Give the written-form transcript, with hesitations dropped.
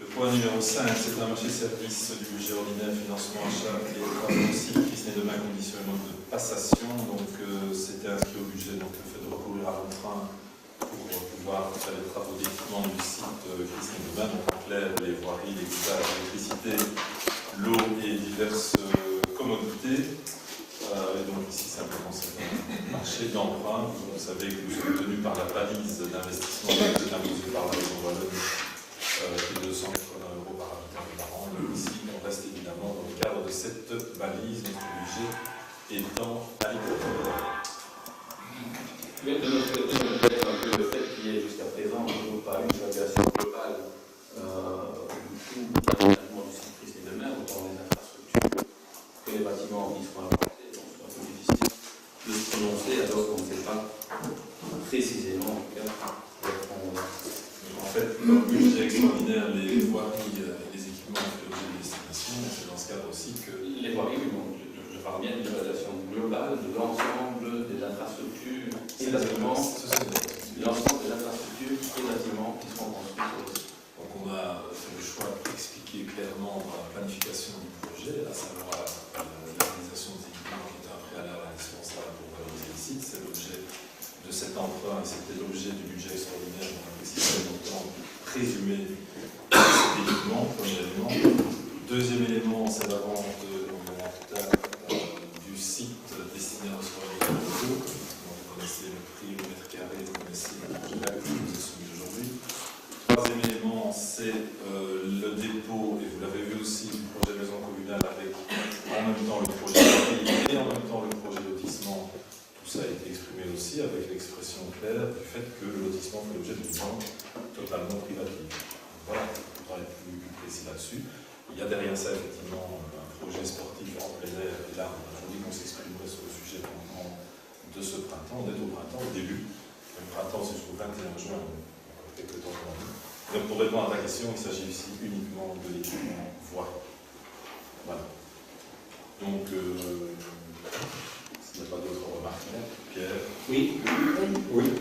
Le point numéro 5, c'est un marché-service du budget ordinaire, financement, achat et travaux aussi, qui se n'est demain conditionnement de passation. Donc c'était inscrit au budget, donc le fait de recourir à l'emprunt pour pouvoir faire les travaux d'équipement du site Christine demain, donc en clair les voiries, l'équipage, l'électricité, l'eau et diverses commodités. Et donc ici simplement c'est un marché d'emprunt. Vous savez que nous sommes tenus par la balise d'investissement qui est imposée par la région wallonne, qui est 280 € par habitant par an. Donc ici on reste évidemment dans le cadre de cette balise, notre budget étant à l'équilibre. Mais de notre côté, on peut être un peu le fait qu'il y ait jusqu'à présent toujours pas une évaluation globale du coût d'aménagement du site Christine de Mer, autant les infrastructures que les bâtiments qui seront apportés. Donc c'est un peu difficile de se prononcer alors qu'on ne sait pas précisément en tout cas répondre. En fait, comme budget extraordinaire, les voiries et les équipements ont fait l'objet de destination, c'est dans ce cadre aussi que Les voiries, oui, bon, je parle bien d'une évaluation globale de l'ensemble des infrastructures et bâtiments, l'ensemble des infrastructures et bâtiments qui seront construits sur le site. donc on a fait le choix d'expliquer clairement dans la planification du projet, à savoir l'organisation des équipements qui est un préalable indispensable pour valoriser le site. C'est l'objet de cet emprunt et c'était l'objet du budget extraordinaire. On a précisé le montant présumé de cet équipement, premier élément. Deuxième élément, c'est la vente du site destiné à recevoir les réseaux. Vous connaissez le prix au mètre carré, vous connaissez le projet qui vous est soumis aujourd'hui. Troisième élément, c'est le dépôt, et vous l'avez vu aussi, du projet maison communale avec en même temps le projet et en même temps le projet lotissement. Tout ça a été exprimé aussi avec l'expression claire du fait que le lotissement fait l'objet d'une vente totalement privative. Voilà, on pourra être plus précis là-dessus. Il y a derrière ça effectivement un projet sportif en plein air, et là, je dis qu'on s'exprimerait sur le sujet pendant de ce printemps. On est au printemps, au début. Le printemps, c'est jusqu'au 21 juin, donc quelques temps pour nous. Donc pour répondre à ta question, il s'agit ici uniquement de l'équipement voie. Voilà. Donc, s'il n'y a pas d'autres remarques, Pierre. Oui. Oui.